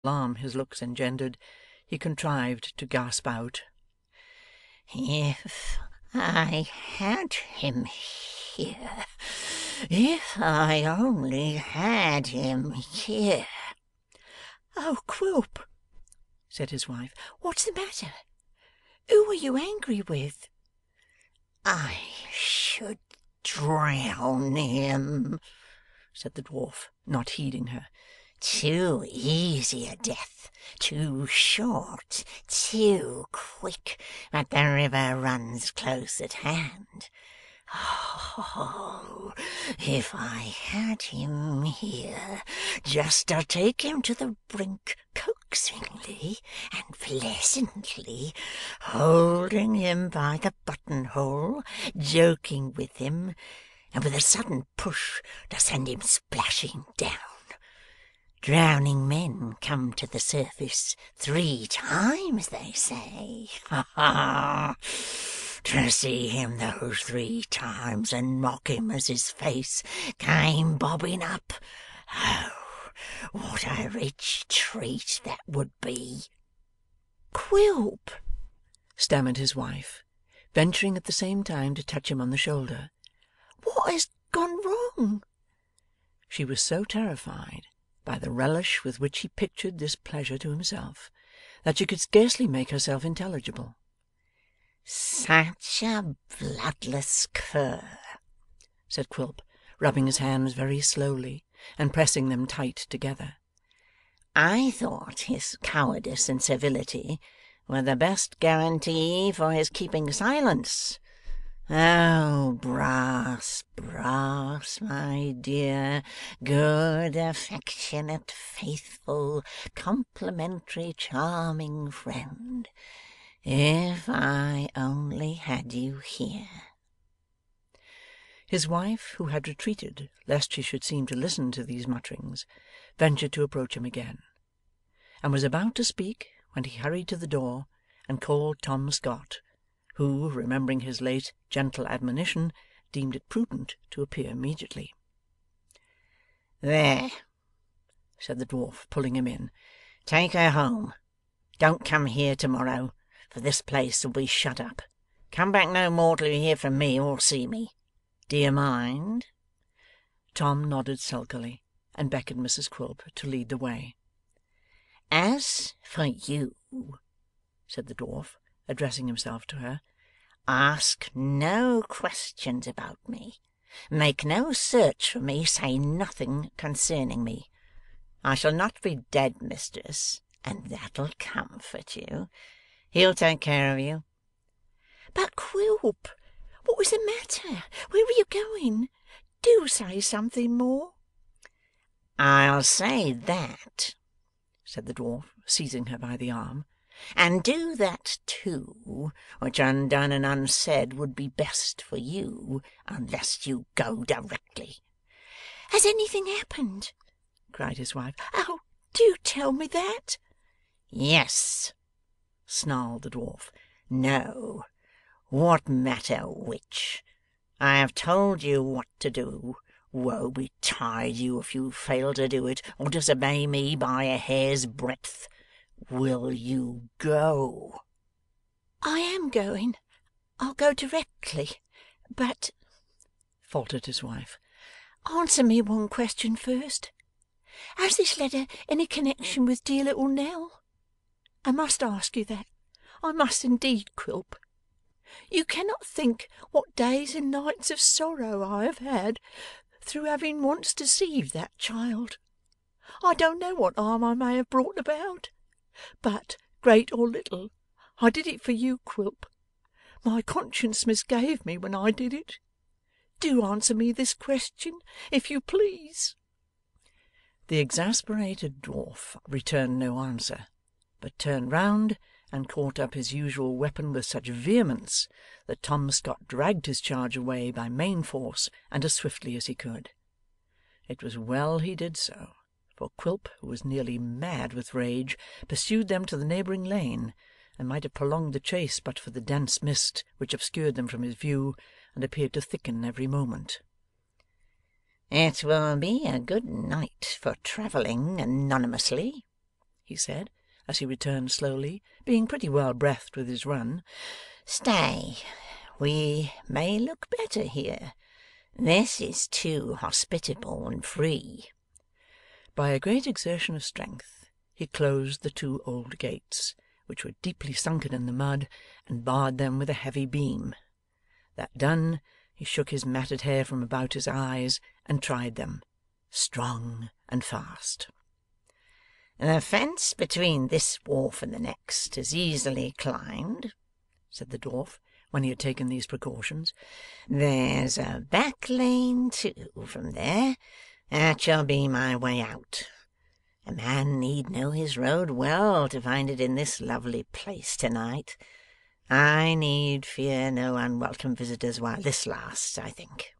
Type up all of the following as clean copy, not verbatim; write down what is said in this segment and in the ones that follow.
alarm his looks engendered, he contrived to gasp out, 'If I had him here! If I only had him here!' 'Oh, Quilp!' said his wife. 'What's the matter? Who are you angry with?' 'I should drown him,' said the dwarf, not heeding her. 'Too easy a death, too short, too quick, but the river runs close at hand. Oh, if I had him here, just to take him to the brink coaxingly and pleasantly, holding him by the buttonhole, joking with him, and with a sudden push to send him splashing down. Drowning men come to the surface 3 times, they say. Ha ha! To see him those 3 times and knock him as his face came bobbing up! Oh, what a rich treat that would be!' 'Quilp!' stammered his wife, venturing at the same time to touch him on the shoulder. 'What has gone wrong?' She was so terrified by the relish with which he pictured this pleasure to himself, that she could scarcely make herself intelligible. 'Such a bloodless cur!' said Quilp, rubbing his hands very slowly, and pressing them tight together. 'I thought his cowardice and servility were the best guarantee for his keeping silence. Oh, Brass, Brass, my dear, good, affectionate, faithful, complimentary, charming friend, if I only had you here!' His wife, who had retreated lest she should seem to listen to these mutterings, ventured to approach him again, and was about to speak when he hurried to the door and called Tom Scott, who, remembering his late gentle admonition, deemed it prudent to appear immediately. 'There!' said the dwarf, pulling him in. 'Take her home. Don't come here to morrow, for this place will be shut up. Come back no more till you hear from me or see me. Do you mind?' Tom nodded sulkily, and beckoned Mrs Quilp to lead the way. 'As for you,' said the dwarf, addressing himself to her, 'ask no questions about me. Make no search for me. Say nothing concerning me. I shall not be dead, mistress, and that'll comfort you. He'll take care of you.' 'But, Quilp, what is the matter? Where are you going? Do say something more.' 'I'll say that,' said the dwarf, seizing her by the arm, 'and do that too, which undone and unsaid would be best for you, unless you go directly.' 'Has anything happened?' cried his wife. 'Oh, do tell me that!' 'Yes,' snarled the dwarf. 'No. What matter which? I have told you what to do. Woe betide you if you fail to do it, or disobey me by a hair's breadth. Will you go?' 'I am going. I'll go directly. But,' faltered his wife, 'answer me one question first. Has this letter any connection with dear little Nell? I must ask you that. I must indeed, Quilp. You cannot think what days and nights of sorrow I have had through having once deceived that child. I don't know what harm I may have brought about, but, great or little, I did it for you, Quilp. My conscience misgave me when I did it. Do answer me this question, if you please.' The exasperated dwarf returned no answer, but turned round and caught up his usual weapon with such vehemence that Tom Scott dragged his charge away by main force and as swiftly as he could. It was well he did so, for Quilp, who was nearly mad with rage, pursued them to the neighbouring lane, and might have prolonged the chase but for the dense mist which obscured them from his view, and appeared to thicken every moment. 'It will be a good night for travelling anonymously,' he said, as he returned slowly, being pretty well breathed with his run. 'Stay. We may look better here. This is too hospitable and free.' By a great exertion of strength, he closed the two old gates, which were deeply sunken in the mud, and barred them with a heavy beam. That done, he shook his matted hair from about his eyes, and tried them, strong and fast. 'The fence between this wharf and the next is easily climbed,' said the dwarf, when he had taken these precautions. 'There's a back lane, too, from there. That shall be my way out. A man need know his road well to find it in this lovely place to-night. I need fear no unwelcome visitors while this lasts, I think.'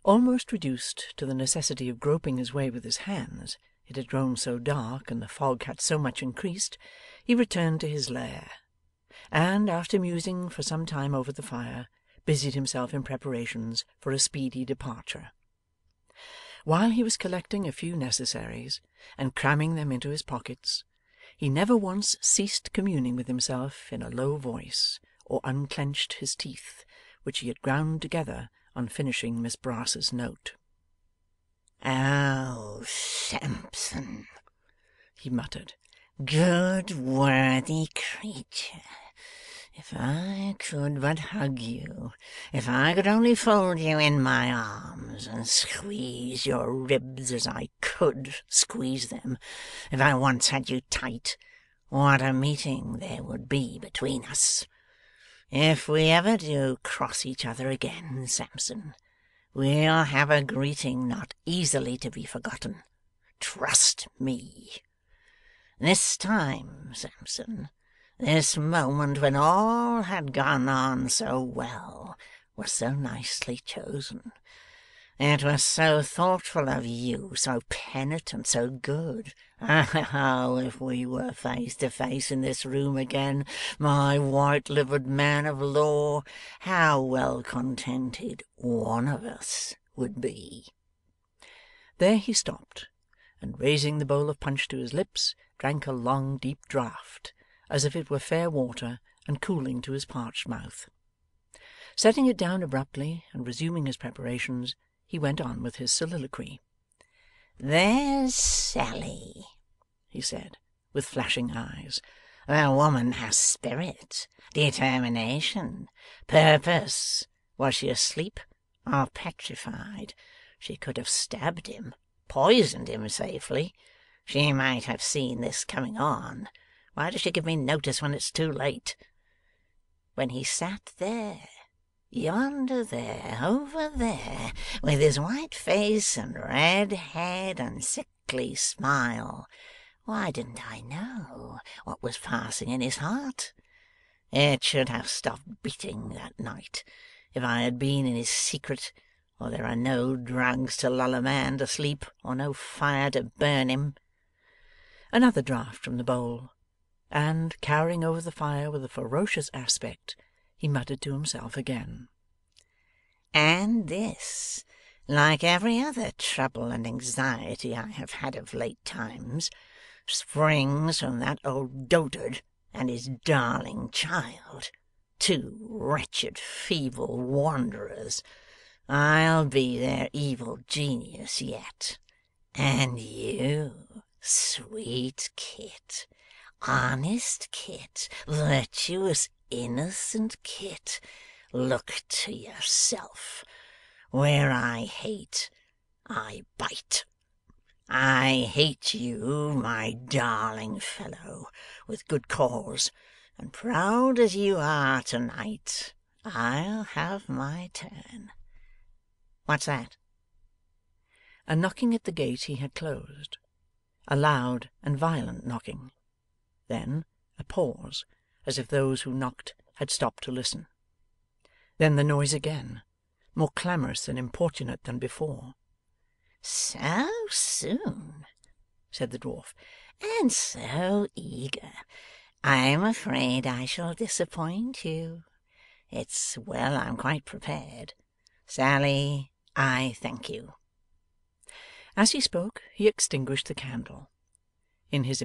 Almost reduced to the necessity of groping his way with his hands, it had grown so dark, and the fog had so much increased, he returned to his lair, and, after musing for some time over the fire, busied himself in preparations for a speedy departure. While he was collecting a few necessaries, and cramming them into his pockets, he never once ceased communing with himself in a low voice, or unclenched his teeth, which he had ground together on finishing Miss Brass's note. 'Oh, Sampson,' he muttered, 'good worthy creature, if I could but hug you, if I could only fold you in my arms, and squeeze your ribs as I could squeeze them, if I once had you tight, what a meeting there would be between us! If we ever do cross each other again, Sampson, we'll have a greeting not easily to be forgotten. Trust me. This time, Sampson, this moment when all had gone on so well, was so nicely chosen. It was so thoughtful of you, so penitent, so good. Oh, if we were face to face in this room again, my white-livered man of law, how well contented one of us would be!' There he stopped, and raising the bowl of punch to his lips, drank a long deep draught, as if it were fair water and cooling to his parched mouth. Setting it down abruptly, and resuming his preparations, he went on with his soliloquy. 'There's Sally,' he said, with flashing eyes. 'The woman has spirit, determination, purpose. Was she asleep or petrified? She could have stabbed him, poisoned him safely. She might have seen this coming on. Why does she give me notice when it's too late? When he sat there, yonder there, over there, with his white face and red head and sickly smile, why didn't I know what was passing in his heart? It should have stopped beating that night, if I had been in his secret, or there are no drugs to lull a man to sleep, or no fire to burn him.' Another draught from the bowl, and, cowering over the fire with a ferocious aspect, he muttered to himself again. 'And this, like every other trouble and anxiety I have had of late times, springs from that old dotard and his darling child, two wretched feeble wanderers. I'll be their evil genius yet. And you, sweet Kit, honest Kit, virtuous, innocent Kit, look to yourself. Where I hate, I bite. I hate you, my darling fellow, with good cause, and proud as you are to-night, I'll have my turn. What's that?' A knocking at the gate he had closed. A loud and violent knocking. Then a pause, as if those who knocked had stopped to listen. Then the noise again, more clamorous and importunate than before. 'So soon,' said the dwarf, 'and so eager. I'm afraid I shall disappoint you. It's well I'm quite prepared. Sally, I thank you.' As he spoke, he extinguished the candle. in his